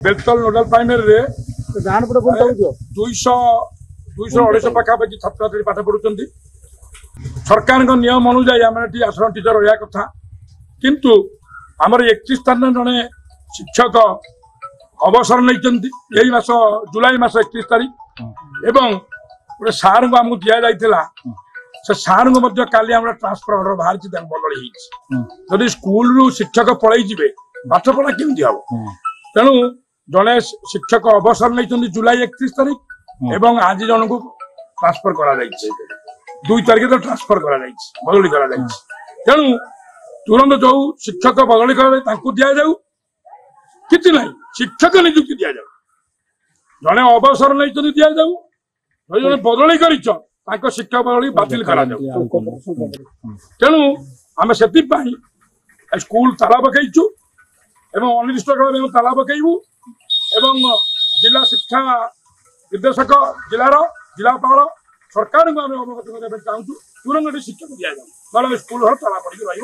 बेलतल नोडाल primary 200-250 पाखापाखि छात्र छात्री पाठ पढ़ुं सरकार नियम अनुजाई आम 8 टीचर रहा कथा किंतु आमर 31 तारीख जड़े शिक्षक अवसर नहीं यही मास जुलाई मास 31 तारीख एवं गोटे सार को आमको दि जाइला से सार को काली ट्रांसफर ऑर्डर बाहर बदली जदि स्कूल रु शिक्षक पलि पाठ पढ़ा केमती हम तेणु जड़े शिक्षक अवसर नहीं जुलाई 31 तारीख एवं आज जन को ट्रांसफर करा 2 तारीख तो ट्रांसफर करा बदली करा तेणु तुरंत जो शिक्षक बदली करा दि जाऊ कि ना शिक्षक नियुक्ति दि जाऊ जड़े अवसर नहीं दि जाऊ जो बदली कर शिक्षा बदली बातिल करा तेणु आम से स्कूल ताला पकईचु एवं अनिर्दिष्ट काल ताला पकईबू एवं जिला शिक्षा निर्देशक जिलार जिलापाल सरकार को आम अवगत करने चाहूँ तुरंत शिक्षक दि जाऊ ना स्कूल ताला पड़ी रही